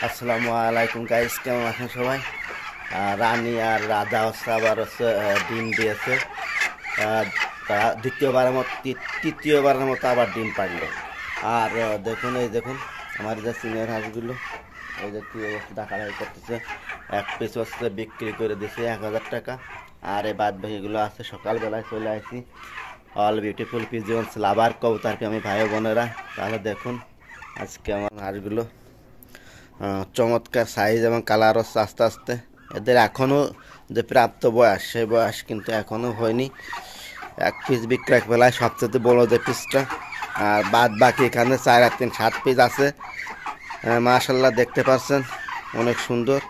আসসালামু আলাইকুম গাইস, কেমন আছেন সবাই? রানী আর রাজা হচ্ছে আবার হচ্ছে ডিম দিয়েছে। আহ, তা দ্বিতীয়বারের মতো তৃতীয়বারের মতো আবার ডিম পারলো। আর দেখুন, এই দেখুন আমার যে সিনিয়র হাঁসগুলো, এই যে কী অবস্থা ডাকাডাকি করতেছে। এক পিস হচ্ছে বিক্রি করে দিছে 1,000 টাকা। আর এই বাদ বাকিগুলো আছে, সকালবেলায় চলে আসি। অল বিউটিফুল পিজিয়ন্স লাভার কবুতরকে আমি ভাই বোনেরা, তাহলে দেখুন আজকে আমার হাঁসগুলো চমৎকার সাইজ এবং কালার হচ্ছে আস্তে আস্তে। এদের এখনও যে প্রাপ্ত বয়স, সেই বয়স কিন্তু এখনও হয়নি। এক পিস বিক্রয় বেলায় সবচেয়ে বড় যে পিসটা, আর বাদ বাকি এখানে 4 আর 3 7 পিস আছে। মাশাল্লাহ দেখতে পাচ্ছেন, অনেক সুন্দর।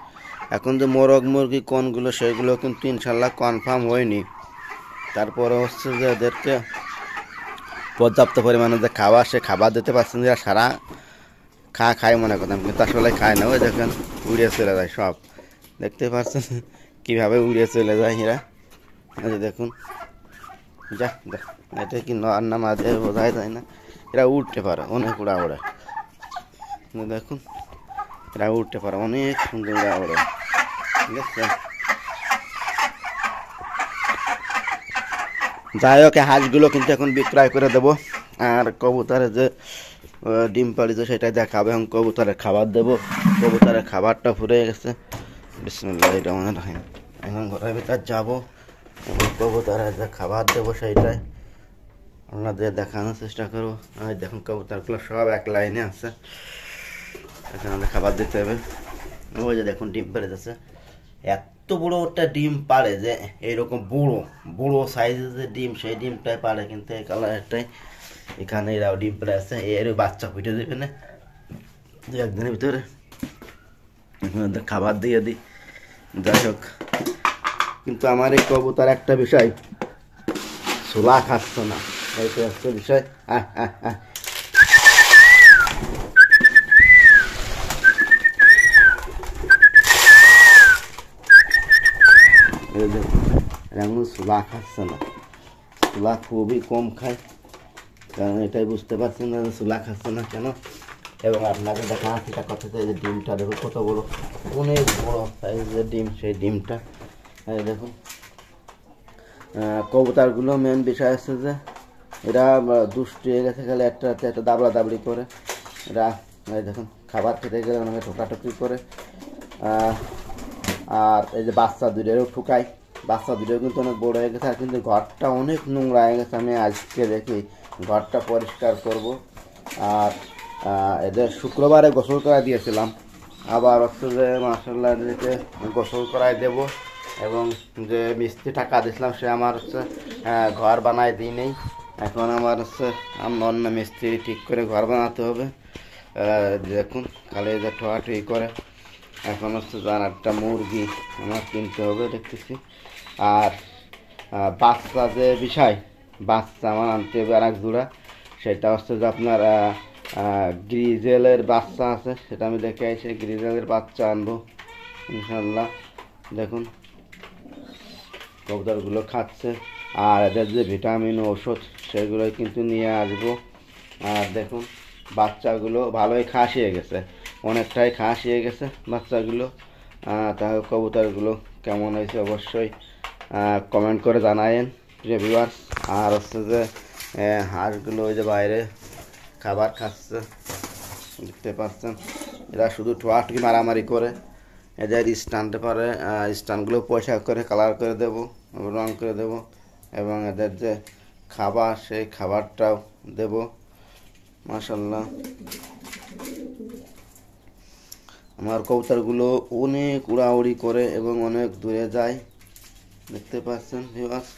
এখন যে মোরগ মুরগি কোনগুলো সেগুলো কিন্তু ইনশাল্লাহ কনফার্ম হয়নি। তারপরে হচ্ছে যে ওদেরকে পর্যাপ্ত পরিমাণে যে খাবার, সে খাবার দিতে পারছেন যে সারা খায় মনে করতাম, কিন্তু আসলে খায় না। ওই দেখেন উড়িয়ে চলে যায় সব, দেখতে পাচ্ছেন কীভাবে উড়িয়ে চলে যায় এরা। এই যে দেখুন, যা দেখ, এটা কি নর না মাঝে বোঝাই যায় না। এরা উঠতে পারে, অনেক উড়া ওড়ে। দেখুন, এরা উঠতে পারে, অনেক সুন্দর উড়া ওড়ে, ঠিক আছে। যাই হোক, হাঁসগুলো কিন্তু এখন বিক্রয় করে দেবো। আর কবুতরের যে ডিম পাড়িছে সেটাই দেখাবো, এবং কবুতরের খাবার দেবো। কবুতরের খাবারটা ফুরিয়ে গেছে। বিসমিল্লাহির রহমানির রহিম। এখন ঘরের ভিতর যাবো এবং কবুতরের যে খাবার দেবো সেইটাই আপনাদের দেখানোর চেষ্টা করবো। আর দেখুন কবুতরগুলো সব এক লাইনে আছে, এখন আমাদের খাবার দিতে হবে। ওই যে দেখুন ডিম পেড়ে যাচ্ছে। এত বড় একটা ডিম পাড়ে যে এইরকম বুড়ো বুড়ো সাইজের যে ডিম, সেই ডিমটাই পাড়ে, কিন্তু এই কালারটাই এখানে এরাও ডিম পেড়ে আছে। এর বাচ্চা ফুটে দেবে না দু একদিনের ভিতরে, খাবার দিয়ে দিই। যাই হোক, কিন্তু আমার এই কবুতর একটা বিষয়, ছোলা খাচ্ছে না, এইটা হচ্ছে বিষয়। আহ আহ আহ এমন ছোলা খাচ্ছে না, ছোলা খুবই কম খায়। কারণ এটাই বুঝতে পারছি না যে ছোলা খাচ্ছে না কেন। এবং আপনাকে দেখা সেটা কথা, যে ডিমটা দেখুন কত বড়, অনেক বড় সাইজের ডিম, সেই ডিমটা। এই দেখুন কবুতরগুলো মেন বিষয় হচ্ছে যে এরা দুষ্টু হয়ে গেছে, খালি একটা একটা দাবড়া দাবড়ি করে। এরা এই দেখুন খাবার খেতে গেলে অনেকে ঠোকাঠুকি করে। আর এই যে বাচ্চা দুটোরও ঠুকায়, বাচ্চা দুটোও কিন্তু অনেক বড় হয়ে গেছে। আর কিন্তু ঘরটা অনেক নোংরা হয়ে গেছে, আমি আজকে দেখি ঘরটা পরিষ্কার করব। আর এদের শুক্রবারে গোসল করা দিয়েছিলাম, আবার হচ্ছে যে মাসাল্লাহ এদেরকে গোসল করাই দেব। এবং যে মিস্ত্রি টাকা দিয়েছিলাম সে আমার হচ্ছে ঘর বানায় দিই নেই। এখন আমার হচ্ছে অন্য মিস্ত্রি ঠিক করে ঘর বানাতে হবে। দেখুন খালি যে ঠোয়াঠুই করে। এখন হচ্ছে যার একটা মুরগি আমার কিনতে হবে দেখতেছি। আর বাচ্চা যে বিষয়, বাচ্চা আমার আনতে হবে আর এক জোড়া। সেটা হচ্ছে যে আপনার গ্রিজেলের বাচ্চা আছে, সেটা আমি দেখে এসে গ্রিজেলের বাচ্চা আনবো ইনশাল্লাহ। দেখুন কবুতরগুলো খাচ্ছে, আর এদের যে ভিটামিন ওষুধ সেগুলোই কিন্তু নিয়ে আসবো। আর দেখুন বাচ্চাগুলো ভালোই খাসিয়ে গেছে, অনেকটাই খাসিয়ে গেছে বাচ্চাগুলো। তাহলে কবুতরগুলো কেমন হয়েছে অবশ্যই কমেন্ট করে জানায়েন প্রিয় ভিউয়ার্স। আর হচ্ছে যে হাঁসগুলো ওই যে বাইরে খাবার খাচ্ছে, দেখতে পাচ্ছেন। এরা শুধু ঠোয়াঠুকি মারামারি করে। এদের স্ট্যান্ডে পারে, স্ট্যান্ডগুলো পরিষ্কার করে কালার করে দেব, রং করে দেব। এবং এদের যে খাবার, সেই খাবারটাও দেব। মাশাল্লাহ আমার কবুতরগুলো অনেক উড়াউড়ি করে এবং অনেক দূরে যায়, দেখতে পাচ্ছেন ভিউয়ার্স।